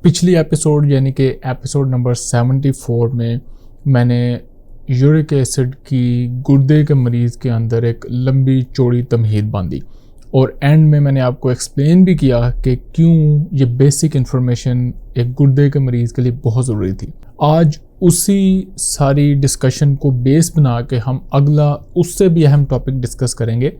पिछली एपिसोड यानी कि एपिसोड नंबर 74 में मैंने यूरिक एसिड की गुर्दे के मरीज़ के अंदर एक लंबी चौड़ी तमहीद बांधी और एंड में मैंने आपको एक्सप्लेन भी किया कि क्यों ये बेसिक इन्फॉर्मेशन एक गुर्दे के मरीज़ के लिए बहुत ज़रूरी थी। आज उसी सारी डिस्कशन को बेस बना के हम अगला उससे भी अहम टॉपिक डिस्कस करेंगे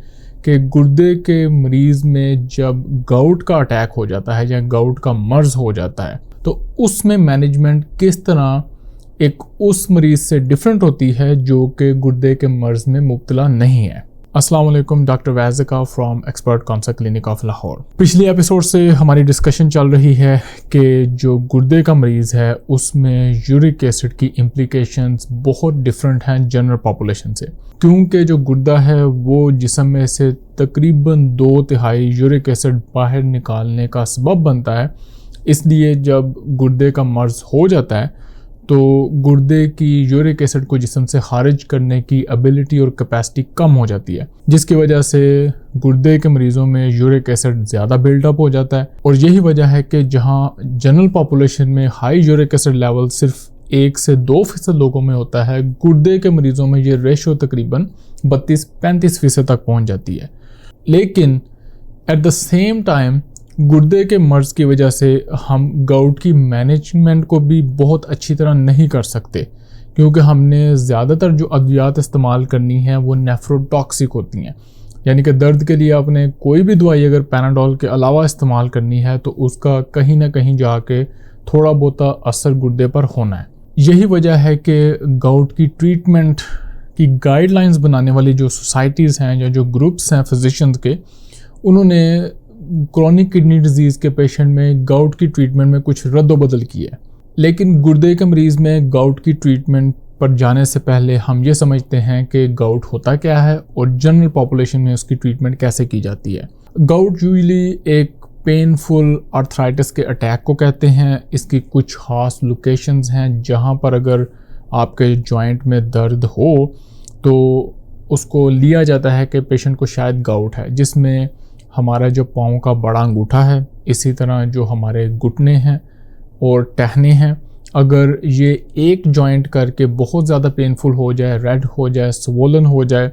कि गुर्दे के मरीज़ में जब गाउट का अटैक हो जाता है या गाउट का मर्ज हो जाता है तो उसमें मैनेजमेंट किस तरह एक उस मरीज़ से डिफरेंट होती है जो कि गुर्दे के मर्ज में मुब्तला नहीं है। अस्सलाम वालेकुम, doctor Waziqa from expert cancer clinic of Lahore. पिछली एपिसोड से हमारी डिस्कशन चल रही है कि जो गुर्दे का मरीज़ है उसमें यूरिक एसिड की इम्प्लीकेशंस बहुत डिफरेंट हैं जनरल पॉपुलेशन से, क्योंकि जो गुर्दा है वो जिस्म में से तकरीबन 2/3 यूरिक एसिड बाहर निकालने का सबब बनता है। इसलिए जब गुर्दे का मर्ज हो जाता है तो गुर्दे की यूरिक एसिड को जिस्म से खारिज करने की एबिलिटी और कैपेसिटी कम हो जाती है, जिसकी वजह से गुर्दे के मरीज़ों में यूरिक एसिड ज़्यादा बिल्डअप हो जाता है। और यही वजह है कि जहां जनरल पॉपुलेशन में हाई यूरिक एसिड लेवल सिर्फ 1 से 2% लोगों में होता है, गुर्दे के मरीज़ों में ये रेशो तकरीबन 32-35% तक पहुँच जाती है। लेकिन एट द सेम टाइम गुर्दे के मर्ज की वजह से हम गाउट की मैनेजमेंट को भी बहुत अच्छी तरह नहीं कर सकते, क्योंकि हमने ज़्यादातर जो अद्वियात इस्तेमाल करनी है वो नेफ्रोटॉक्सिक होती हैं। यानी कि दर्द के लिए आपने कोई भी दवाई अगर पैनाडोल के अलावा इस्तेमाल करनी है तो उसका कहीं ना कहीं जाके थोड़ा बहुत असर गुर्दे पर होना है। यही वजह है कि गाउट की ट्रीटमेंट की गाइडलाइंस बनाने वाली जो सोसाइटीज़ हैं या जो ग्रुप्स हैं फिजिशियंस के, उन्होंने क्रॉनिक किडनी डिजीज़ के पेशेंट में गाउट की ट्रीटमेंट में कुछ रद्द-बदल की है। लेकिन गुर्दे के मरीज़ में गाउट की ट्रीटमेंट पर जाने से पहले हम ये समझते हैं कि गाउट होता क्या है और जनरल पॉपुलेशन में उसकी ट्रीटमेंट कैसे की जाती है। गाउट यूजुअली एक पेनफुल आर्थराइटिस के अटैक को कहते हैं। इसकी कुछ खास लोकेशंस हैं जहाँ पर अगर आपके जॉइंट में दर्द हो तो उसको लिया जाता है कि पेशेंट को शायद गाउट है, जिसमें हमारा जो पाँव का बड़ा अंगूठा है, इसी तरह जो हमारे घुटने हैं और टहने हैं, अगर ये एक जॉइंट करके बहुत ज़्यादा पेनफुल हो जाए, रेड हो जाए, स्वोलन हो जाए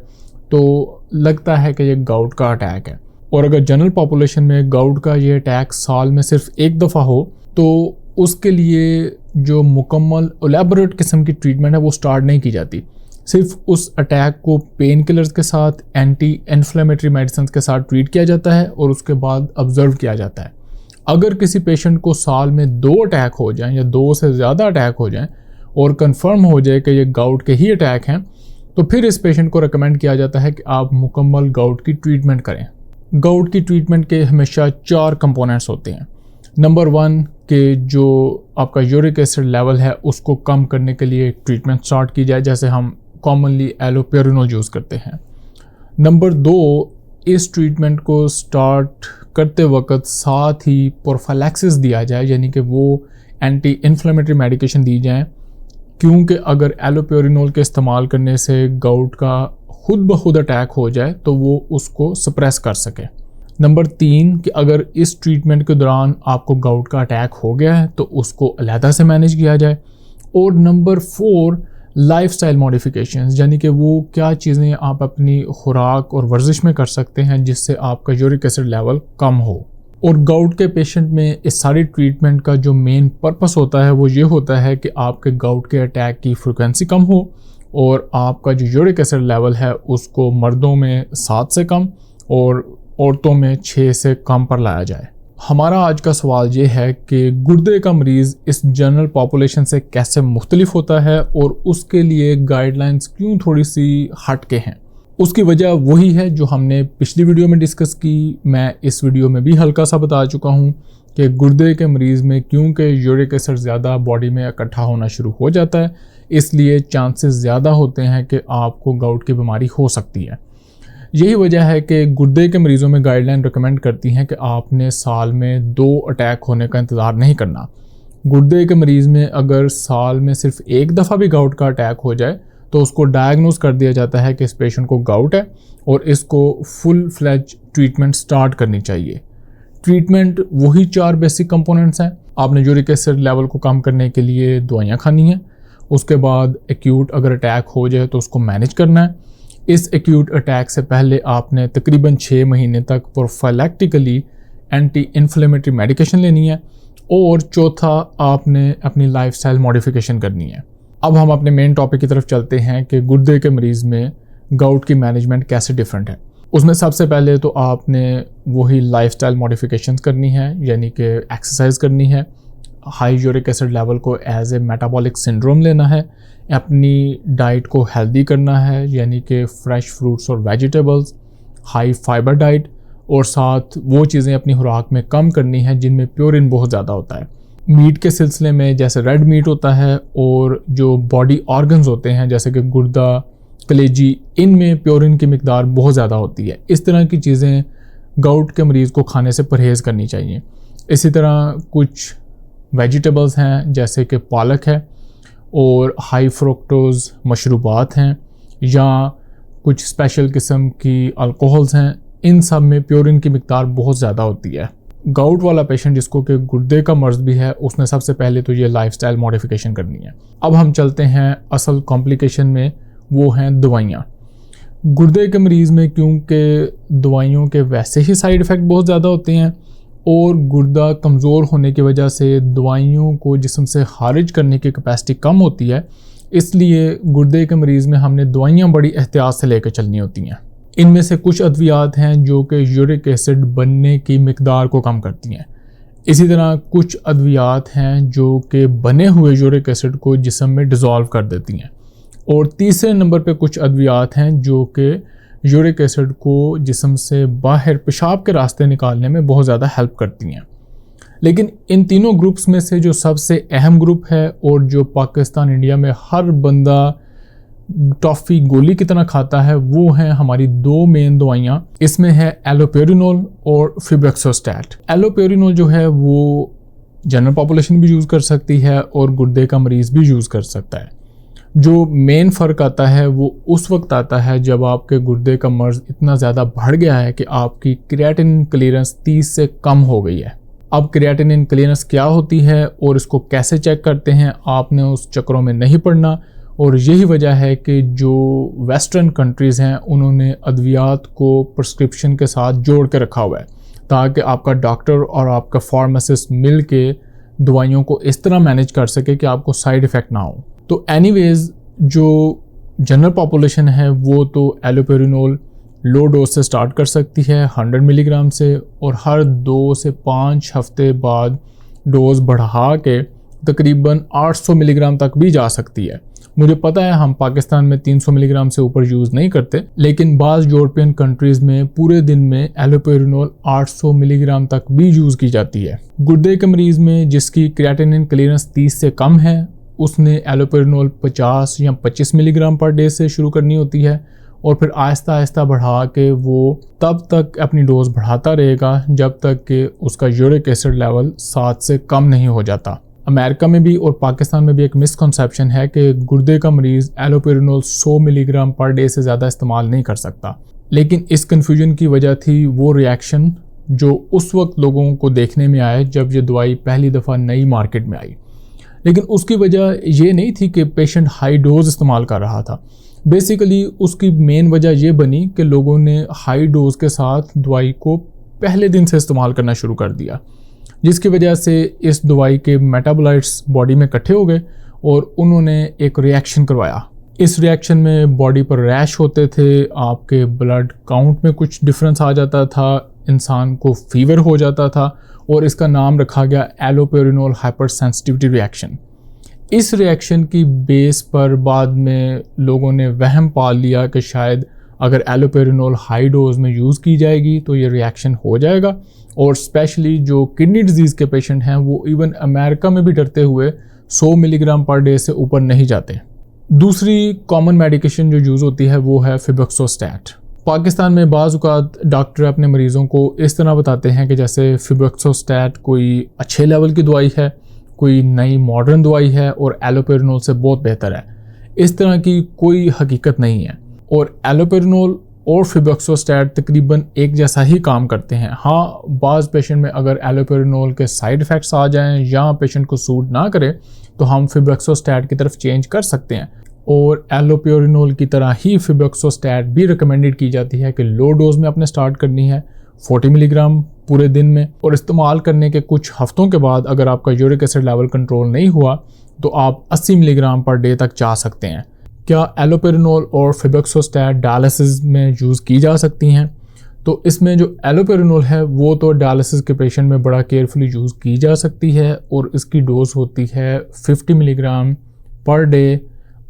तो लगता है कि ये गाउट का अटैक है। और अगर जनरल पॉपुलेशन में गाउट का ये अटैक साल में सिर्फ एक दफ़ा हो तो उसके लिए जो मुकम्मल एलैबोरेट किस्म की ट्रीटमेंट है वो स्टार्ट नहीं की जाती। सिर्फ उस अटैक को पेन किलर्स के साथ, एंटी इन्फ्लेमेटरी मेडिसिन के साथ ट्रीट किया जाता है और उसके बाद ऑब्जर्व किया जाता है। अगर किसी पेशेंट को साल में 2 अटैक हो जाएं या 2 से ज़्यादा अटैक हो जाएं और कंफर्म हो जाए कि ये गाउट के ही अटैक हैं, तो फिर इस पेशेंट को रिकमेंड किया जाता है कि आप मुकम्मल गाउट की ट्रीटमेंट करें। गाउट की ट्रीटमेंट के हमेशा 4 कंपोनेंट्स होते हैं। नंबर 1 कि जो आपका यूरिक एसिड लेवल है उसको कम करने के लिए ट्रीटमेंट स्टार्ट की जाए, जैसे हम कॉमनली एलोपेरिनोल यूज़ करते हैं। नंबर 2, इस ट्रीटमेंट को स्टार्ट करते वक्त साथ ही प्रोफाइलैक्सिस दिया जाए, यानी कि वो एंटी इन्फ्लेमेटरी मेडिकेशन दी जाए, क्योंकि अगर एलोपेरिनोल के इस्तेमाल करने से गाउट का खुद ब खुद अटैक हो जाए तो वो उसको सप्रेस कर सके। नंबर 3 कि अगर इस ट्रीटमेंट के दौरान आपको गाउट का अटैक हो गया है तो उसको अलहदा से मैनेज किया जाए। और नंबर 4 लाइफस्टाइल मॉडिफिकेशंस, यानी कि वो क्या चीज़ें आप अपनी खुराक और वर्जिश में कर सकते हैं जिससे आपका यूरिक एसिड लेवल कम हो। और गाउट के पेशेंट में इस सारी ट्रीटमेंट का जो मेन पर्पस होता है वो ये होता है कि आपके गाउट के अटैक की फ्रिक्वेंसी कम हो और आपका जो यूरिक एसिड लेवल है उसको मर्दों में 7 से कम और औरतों में 6 से कम पर लाया जाए। हमारा आज का सवाल ये है कि गुर्दे का मरीज़ इस जनरल पॉपुलेशन से कैसे मुख्तलिफ होता है और उसके लिए गाइडलाइंस क्यों थोड़ी सी हट के हैं। उसकी वजह वही है जो हमने पिछली वीडियो में डिस्कस की। मैं इस वीडियो में भी हल्का सा बता चुका हूँ कि गुर्दे के मरीज़ में क्योंकि यूरिक एसिड ज़्यादा बॉडी में इकट्ठा होना शुरू हो जाता है, इसलिए चांसेस ज़्यादा होते हैं कि आपको गाउट की बीमारी हो सकती है। यही वजह है कि गुर्दे के मरीज़ों में गाइडलाइन रिकमेंड करती हैं कि आपने साल में 2 अटैक होने का इंतज़ार नहीं करना। गुर्दे के मरीज़ में अगर साल में सिर्फ एक दफ़ा भी गाउट का अटैक हो जाए तो उसको डायग्नोज कर दिया जाता है कि इस पेशेंट को गाउट है और इसको फुल फ्लेज ट्रीटमेंट स्टार्ट करनी चाहिए। ट्रीटमेंट वही 4 बेसिक कंपोनेंट्स हैं। आपने यूरिक एसिड लेवल को कम करने के लिए दवाइयाँ खानी हैं। उसके बाद एक्यूट अगर अटैक हो जाए तो उसको मैनेज करना है। इस एक्यूट अटैक से पहले आपने तकरीबन 6 महीने तक प्रोफाइलैक्टिकली एंटी इन्फ्लेमेटरी मेडिकेशन लेनी है। और चौथा, आपने अपनी लाइफस्टाइल मॉडिफिकेशन करनी है। अब हम अपने मेन टॉपिक की तरफ चलते हैं कि गुर्दे के मरीज़ में गाउट की मैनेजमेंट कैसे डिफरेंट है। उसमें सबसे पहले तो आपने वही लाइफस्टाइल मॉडिफिकेशंस करनी है, यानी कि एक्सरसाइज करनी है, हाई यूरिक एसिड लेवल को एज ए मेटाबॉलिक सिंड्रोम लेना है, अपनी डाइट को हेल्दी करना है, यानी कि फ्रेश फ्रूट्स और वेजिटेबल्स, हाई फाइबर डाइट, और साथ वो चीज़ें अपनी खुराक में कम करनी है जिनमें प्योरिन बहुत ज़्यादा होता है। मीट के सिलसिले में जैसे रेड मीट होता है, और जो बॉडी ऑर्गन्स होते हैं जैसे कि गुर्दा, कलेजी, इनमें प्योरिन की मिकदार बहुत ज़्यादा होती है। इस तरह की चीज़ें गाउट के मरीज़ को खाने से परहेज़ करनी चाहिए। इसी तरह कुछ वेजिटेबल्स हैं जैसे कि पालक है, और हाई फ्रुक्टोज मशरूबात हैं, या कुछ स्पेशल किस्म की अल्कोहल्स हैं, इन सब में प्योरिन की मिकदार बहुत ज़्यादा होती है। गाउट वाला पेशेंट जिसको कि गुर्दे का मर्ज़ भी है, उसने सबसे पहले तो ये लाइफस्टाइल मॉडिफिकेशन करनी है। अब हम चलते हैं असल कॉम्प्लिकेशन में, वो हैं दवाइयाँ। गुर्दे के मरीज़ में क्योंकि दवाइयों के वैसे ही साइड इफ़ेक्ट बहुत ज़्यादा होते हैं, और गुर्दा कमज़ोर होने की वजह से दवाइयों को जिस्म से खारिज करने की कैपेसिटी कम होती है, इसलिए गुर्दे के मरीज़ में हमने दवाइयाँ बड़ी एहतियात से लेकर चलनी होती हैं। इनमें से कुछ अद्वियात हैं जो कि यूरिक एसिड बनने की मिकदार को कम करती हैं। इसी तरह कुछ अद्वियात हैं जो कि बने हुए यूरिक एसिड को जिस्म में डिज़ोल्व कर देती हैं। और तीसरे नंबर पे कुछ अद्वियात हैं जो कि यूरिक एसिड को जिस्म से बाहर पेशाब के रास्ते निकालने में बहुत ज़्यादा हेल्प करती हैं। लेकिन इन तीनों ग्रुप्स में से जो सबसे अहम ग्रुप है, और जो पाकिस्तान इंडिया में हर बंदा टॉफ़ी गोली की तरह खाता है, वो हैं हमारी दो मेन दवाइयाँ। इसमें है एलोपेरिनोल और फिब्रोक्सोस्टैट। एलोपेरिनोल जो है वो जनरल पॉपुलेशन भी यूज़ कर सकती है और गुर्दे का मरीज़ भी यूज़ कर सकता है। जो मेन फ़र्क आता है वो उस वक्त आता है जब आपके गुर्दे का मर्ज़ इतना ज़्यादा बढ़ गया है कि आपकी क्रिएटिनिन क्लीयरेंस 30 से कम हो गई है। अब क्रिएटिनिन क्लीयरेंस क्या होती है और इसको कैसे चेक करते हैं, आपने उस चक्रों में नहीं पड़ना। और यही वजह है कि जो वेस्टर्न कंट्रीज़ हैं उन्होंने अद्वियात को प्रिस्क्रिप्शन के साथ जोड़ के रखा हुआ है, ताकि आपका डॉक्टर और आपका फार्मासिस्ट मिल के दवाइयों को इस तरह मैनेज कर सके कि आपको साइड इफ़ेक्ट ना हो। तो एनीवेज़ जो जनरल पॉपुलेशन है वो तो एलोपेरिनोल लो डोज से स्टार्ट कर सकती है 100 मिलीग्राम से, और हर 2 से 5 हफ्ते बाद डोज बढ़ा के तकरीबन 800 मिलीग्राम तक भी जा सकती है। मुझे पता है हम पाकिस्तान में 300 मिलीग्राम से ऊपर यूज़ नहीं करते, लेकिन बाज़ यूरोपियन कंट्रीज़ में पूरे दिन में एलोपेरिनोल 800 मिलीग्राम तक भी यूज़ की जाती है। गुर्दे के मरीज़ में जिसकी क्रिएटिनिन क्लीयरेंस 30 से कम है, उसने एलोपेरिनोल 50 या 25 मिलीग्राम पर डे से शुरू करनी होती है, और फिर आहिस्ता आहिस्ता बढ़ा के वो तब तक अपनी डोज बढ़ाता रहेगा जब तक कि उसका यूरिक एसिड लेवल 7 से कम नहीं हो जाता। अमेरिका में भी और पाकिस्तान में भी एक मिसकंसेप्शन है कि गुर्दे का मरीज़ एलोपेरिनोल 100 मिलीग्राम पर डे से ज़्यादा इस्तेमाल नहीं कर सकता, लेकिन इस कन्फ्यूजन की वजह थी वो रिएक्शन जो उस वक्त लोगों को देखने में आए जब ये दवाई पहली दफ़ा नई मार्केट में आई। लेकिन उसकी वजह ये नहीं थी कि पेशेंट हाई डोज इस्तेमाल कर रहा था। बेसिकली उसकी मेन वजह ये बनी कि लोगों ने हाई डोज के साथ दवाई को पहले दिन से इस्तेमाल करना शुरू कर दिया, जिसकी वजह से इस दवाई के मेटाबोलाइट्स बॉडी में इकट्ठे हो गए और उन्होंने एक रिएक्शन करवाया। इस रिएक्शन में बॉडी पर रैश होते थे, आपके ब्लड काउंट में कुछ डिफरेंस आ जाता था, इंसान को फीवर हो जाता था, और इसका नाम रखा गया एलोपेरिनोल हाइपर सेंसिटिविटी रिएक्शन। इस रिएक्शन की बेस पर बाद में लोगों ने वहम पाल लिया कि शायद अगर एलोपेरिनोल हाई डोज में यूज़ की जाएगी तो ये रिएक्शन हो जाएगा, और स्पेशली जो किडनी डिजीज़ के पेशेंट हैं वो इवन अमेरिका में भी डरते हुए 100 मिलीग्राम पर डे से ऊपर नहीं जाते। दूसरी कॉमन मेडिकेशन जो यूज़ होती है वो है फिब्रोक्सोस्टैट। पाकिस्तान में बाज़ औक़ात डॉक्टर अपने मरीज़ों को इस तरह बताते हैं कि जैसे फिब्रोक्सोस्टैट कोई अच्छे लेवल की दवाई है, कोई नई मॉडर्न दवाई है और एलोपेरिनोल से बहुत बेहतर है। इस तरह की कोई हकीकत नहीं है, और एलोपेरिनोल और फिबेक्सोस्टैट तकरीबन एक जैसा ही काम करते हैं। हाँ, बाज़ पेशेंट में अगर एलोपेरिनोल के साइड इफ़ेक्ट्स आ जाएं या पेशेंट को सूट ना करे तो हम फिबेक्सोस्टैट की तरफ चेंज कर सकते हैं। और एलोपेरिनोल की तरह ही फिबेक्सोस्टैट भी रिकमेंडेड की जाती है कि लो डोज में आपने स्टार्ट करनी है 40 मिलीग्राम पूरे दिन में, और इस्तेमाल करने के कुछ हफ्तों के बाद अगर आपका यूरिक एसिड लेवल कंट्रोल नहीं हुआ तो आप 80 मिलीग्राम पर डे तक जा सकते हैं। क्या एलोपेरिनोल और फिबेक्सोस्टैट डायलिसिस में यूज़ की जा सकती हैं? तो इसमें जो एलोपेरिनोल है वो तो डायलिसिस के पेशेंट में बड़ा केयरफुली यूज़ की जा सकती है और इसकी डोज होती है 50 milligram per day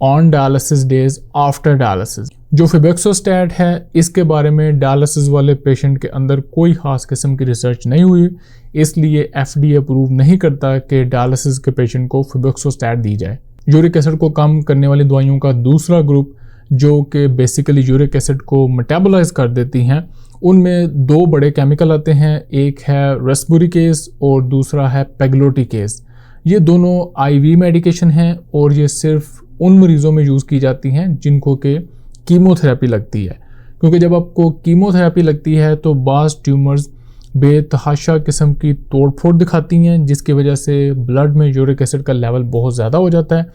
on dialysis days after dialysis. जो फिबेक्सोस्टैट है इसके बारे में डायलिसिस वाले पेशेंट के अंदर कोई ख़ास किस्म की रिसर्च नहीं हुई, इसलिए FDA अप्रूव नहीं करता कि डायलिसिस के पेशेंट को फिबेक्सोस्टैट दी जाए। यूरिक एसिड को कम करने वाली दवाइयों का दूसरा ग्रुप जो कि बेसिकली यूरिक एसिड को मेटाबोलाइज कर देती हैं, उनमें दो बड़े केमिकल आते हैं, एक है रेस्पुरिकेस और दूसरा है पेगलोटिकेस। ये दोनों IV मेडिकेशन हैं और ये सिर्फ उन मरीज़ों में यूज़ की जाती हैं जिनको के कीमोथेरेपी लगती है, क्योंकि जब आपको कीमोथेरेपी लगती है तो बाज़ ट्यूमर्स बेतहाशा किस्म की तोड़फोड़ दिखाती हैं, जिसकी वजह से ब्लड में यूरिक एसिड का लेवल बहुत ज़्यादा हो जाता है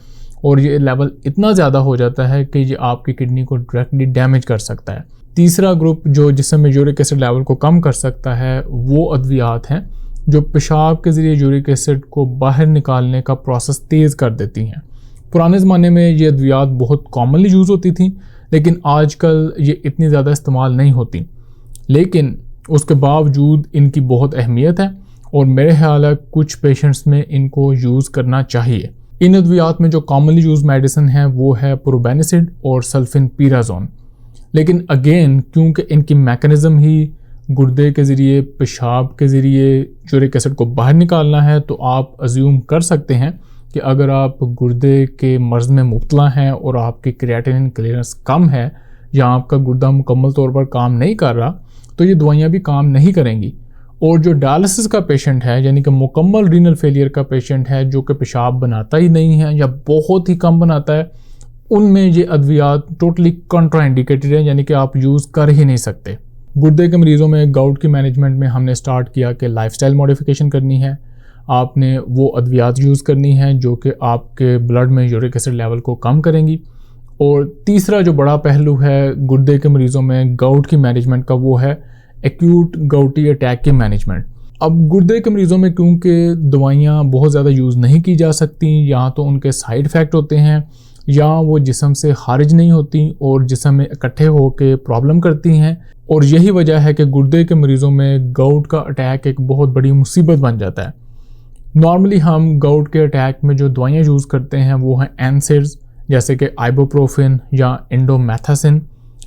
और ये लेवल इतना ज़्यादा हो जाता है कि ये आपकी किडनी को डायरेक्टली डैमेज कर सकता है। तीसरा ग्रुप जो जिसम में यूरिक एसिड लेवल को कम कर सकता है वो अद्वियात हैं जो पेशाब के ज़रिए यूरिक एसिड को बाहर निकालने का प्रोसेस तेज़ कर देती हैं। पुराने ज़माने में ये अद्वियात बहुत कॉमनली यूज़ होती थी, लेकिन आजकल ये इतनी ज़्यादा इस्तेमाल नहीं होती, लेकिन उसके बावजूद इनकी बहुत अहमियत है और मेरे ख्याल है कुछ पेशेंट्स में इनको यूज़ करना चाहिए। इन अद्वियात में जो कॉमनली यूज मेडिसिन है वो है प्रोबेनिसिड और सल्फिनपीराजोन, लेकिन अगेन क्योंकि इनकी मैकेनिज़्म ही गुर्दे के ज़रिए पेशाब के ज़रिए यूरिक एसिड को बाहर निकालना है, तो आप अज्यूम कर सकते हैं कि अगर आप गुर्दे के मर्ज़ में मुब्तला हैं और आपकी क्रिएटिनिन क्लियरेंस कम है या आपका गुर्दा मुकम्मल तौर पर काम नहीं कर रहा तो ये दवाइयाँ भी काम नहीं करेंगी। और जो डायलिसिस का पेशेंट है यानी कि मुकम्मल रीनल फेलियर का पेशेंट है जो कि पेशाब बनाता ही नहीं है या बहुत ही कम बनाता है, उनमें ये अद्वियात टोटली कॉन्ट्राइंडिकेटेड है, यानी कि आप यूज़ कर ही नहीं सकते। गुर्दे के मरीज़ों में गाउट की मैनेजमेंट में हमने स्टार्ट किया कि लाइफस्टाइल मॉडिफिकेशन करनी है, आपने वो अद्वियात यूज़ करनी है जो कि आपके ब्लड में यूरिक एसिड लेवल को कम करेंगी। और तीसरा जो बड़ा पहलू है गुर्दे के मरीज़ों में गाउट की मैनेजमेंट का वो है एक्यूट गाउटी अटैक की मैनेजमेंट। अब गुर्दे के मरीज़ों में क्योंकि दवाइयाँ बहुत ज़्यादा यूज़ नहीं की जा सकती, या तो उनके साइड इफ़ेक्ट होते हैं या वो जिस्म से खारिज नहीं होती और जिस्म में इकट्ठे होकर प्रॉब्लम करती हैं, और यही वजह है कि गुर्दे के मरीज़ों में गाउट का अटैक एक बहुत बड़ी मुसीबत बन जाता है। नॉर्मली हम गाउट के अटैक में जो दवाइयाँ यूज़ करते हैं वो हैं एनसेड्स, जैसे कि आइबोप्रोफिन या इंडोमेथासिन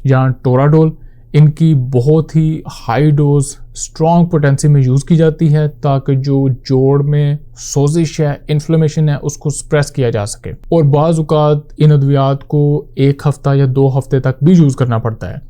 या टोराडोल। इनकी बहुत ही हाई डोज स्ट्रॉन्ग पोटेंसी में यूज़ की जाती है ताकि जो जोड़ में सोजिश है, इन्फ्लेमेशन है, उसको सप्रेस किया जा सके। और बाज़ औक़ात इन अद्वियात को 1 हफ़्ता या 2 हफ़्ते तक भी यूज़ करना पड़ता है,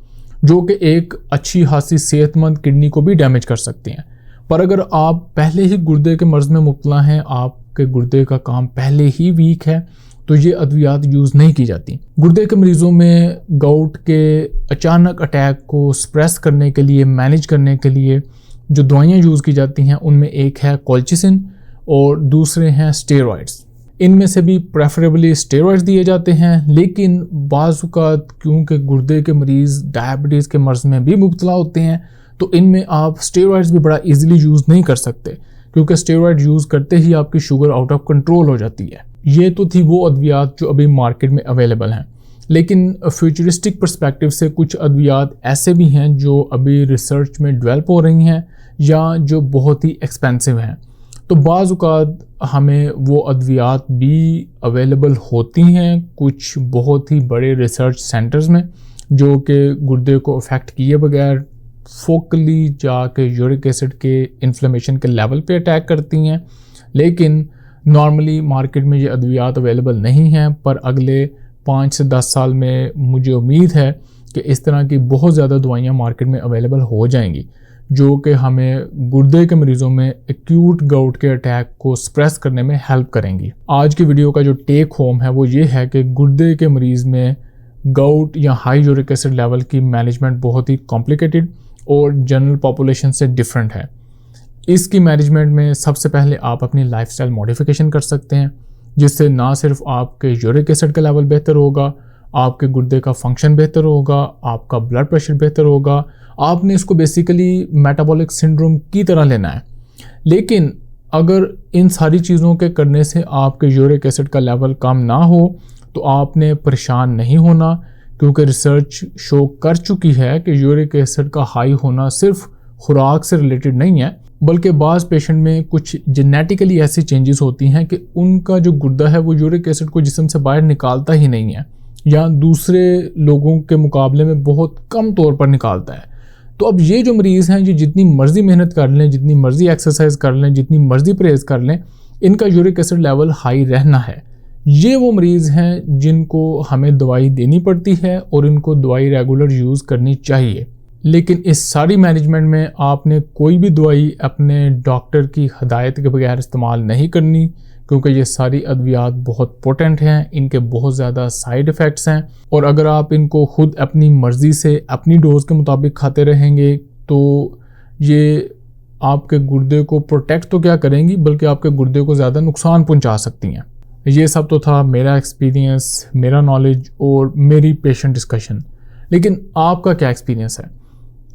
जो कि एक अच्छी खासी सेहतमंद किडनी को भी डैमेज कर सकती हैं। पर अगर आप पहले ही गुर्दे के मर्ज़ में मुब्तला हैं, आपके गुर्दे का काम पहले ही वीक है, तो ये अद्वियात यूज़ नहीं की जाती। गुर्दे के मरीज़ों में गाउट के अचानक अटैक को सप्रेस करने के लिए, मैनेज करने के लिए जो दवाइयाँ यूज़ की जाती हैं उनमें एक है कोल्चिसिन और दूसरे हैं स्टेरॉइड्स। इनमें से भी प्रेफरेबली स्टेरॉइड्स दिए जाते हैं, लेकिन बाज़ औक़ात क्योंकि गुर्दे के मरीज़ डायबिटीज़ के मर्ज़ में भी मुब्तला होते हैं तो इनमें आप स्टेरॉइड्स भी बड़ा ईजिली यूज़ नहीं कर सकते, क्योंकि स्टेरॉइड यूज़ करते ही आपकी शुगर आउट ऑफ कंट्रोल हो जाती है। ये तो थी वो अद्वियात जो अभी मार्केट में अवेलेबल हैं, लेकिन फ्यूचरिस्टिक पर्सपेक्टिव से कुछ अद्वियात ऐसे भी हैं जो अभी रिसर्च में डेवलप हो रही हैं या जो बहुत ही एक्सपेंसिव हैं। तो बाज़ औक़ात हमें वो अद्वियात भी अवेलेबल होती हैं कुछ बहुत ही बड़े रिसर्च सेंटर्स में, जो कि गुर्दे को अफेक्ट किए बगैर फोकली जाके यूरिक एसिड के इन्फ्लेमेशन के लेवल पे अटैक करती हैं। लेकिन नॉर्मली मार्केट में ये अद्वियात अवेलेबल नहीं हैं, पर अगले 5 से 10 साल में मुझे उम्मीद है कि इस तरह की बहुत ज़्यादा दवाइयाँ मार्केट में अवेलेबल हो जाएंगी, जो कि हमें गुर्दे के मरीज़ों में एक्यूट गाउट के अटैक को सप्रेस करने में हेल्प करेंगी। आज की वीडियो का जो टेक होम है वो ये है कि गुर्दे के मरीज़ में गाउट या हाई यूरिक एसिड लेवल की मैनेजमेंट बहुत ही कॉम्प्लिकेटेड और जनरल पॉपुलेशन से डिफरेंट है। इसकी मैनेजमेंट में सबसे पहले आप अपनी लाइफस्टाइल मॉडिफिकेशन कर सकते हैं, जिससे ना सिर्फ आपके यूरिक एसिड का लेवल बेहतर होगा, आपके गुर्दे का फंक्शन बेहतर होगा, आपका ब्लड प्रेशर बेहतर होगा। आपने इसको बेसिकली मेटाबॉलिक सिंड्रोम की तरह लेना है। लेकिन अगर इन सारी चीज़ों के करने से आपके यूरिक एसिड का लेवल कम ना हो तो आपने परेशान नहीं होना, क्योंकि रिसर्च शो कर चुकी है कि यूरिक एसिड का हाई होना सिर्फ खुराक से रिलेटेड नहीं है, बल्कि बाज़ पेशेंट में कुछ जेनेटिकली ऐसी चेंजेस होती हैं कि उनका जो गुर्दा है वो यूरिक एसिड को जिस्म से बाहर निकालता ही नहीं है, या दूसरे लोगों के मुकाबले में बहुत कम तौर पर निकालता है। तो अब ये जो मरीज़ हैं, ये जितनी मर्ज़ी मेहनत कर लें, जितनी मर्ज़ी एक्सरसाइज कर लें, जितनी मर्ज़ी परहेज़ कर लें, इनका यूरिक एसिड लेवल हाई रहना है। ये वो मरीज़ हैं जिनको हमें दवाई देनी पड़ती है और इनको दवाई रेगुलर यूज़ करनी चाहिए। लेकिन इस सारी मैनेजमेंट में आपने कोई भी दवाई अपने डॉक्टर की हदायत के बगैर इस्तेमाल नहीं करनी, क्योंकि ये सारी अद्वियात बहुत पोटेंट हैं, इनके बहुत ज़्यादा साइड इफ़ेक्ट्स हैं, और अगर आप इनको खुद अपनी मर्ज़ी से अपनी डोज़ के मुताबिक खाते रहेंगे तो ये आपके गुर्दे को प्रोटेक्ट तो क्या करेंगी, बल्कि आपके गुर्दे को ज़्यादा नुकसान पहुंचा सकती हैं। ये सब तो था मेरा एक्सपीरियंस, मेरा नॉलेज और मेरी पेशेंट डिस्कशन। लेकिन आपका क्या एक्सपीरियंस है?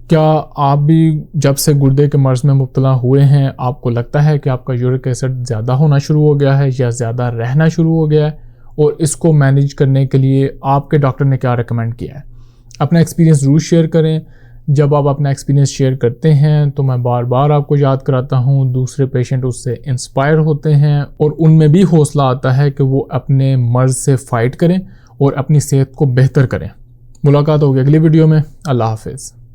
क्या आप भी जब से गुर्दे के मर्ज़ में मुब्तला हुए हैं, आपको लगता है कि आपका यूरिक एसिड ज़्यादा होना शुरू हो गया है या ज़्यादा रहना शुरू हो गया है, और इसको मैनेज करने के लिए आपके डॉक्टर ने क्या रेकमेंड किया है? अपना एक्सपीरियंस ज़रूर शेयर करें। जब आप अपना एक्सपीरियंस शेयर करते हैं तो मैं बार बार आपको याद कराता हूँ, दूसरे पेशेंट उससे इंस्पायर होते हैं और उनमें भी हौसला आता है कि वो अपने मर्ज़ से फ़ाइट करें और अपनी सेहत को बेहतर करें। मुलाकात होगी अगली वीडियो में। अल्लाह हाफ़िज़।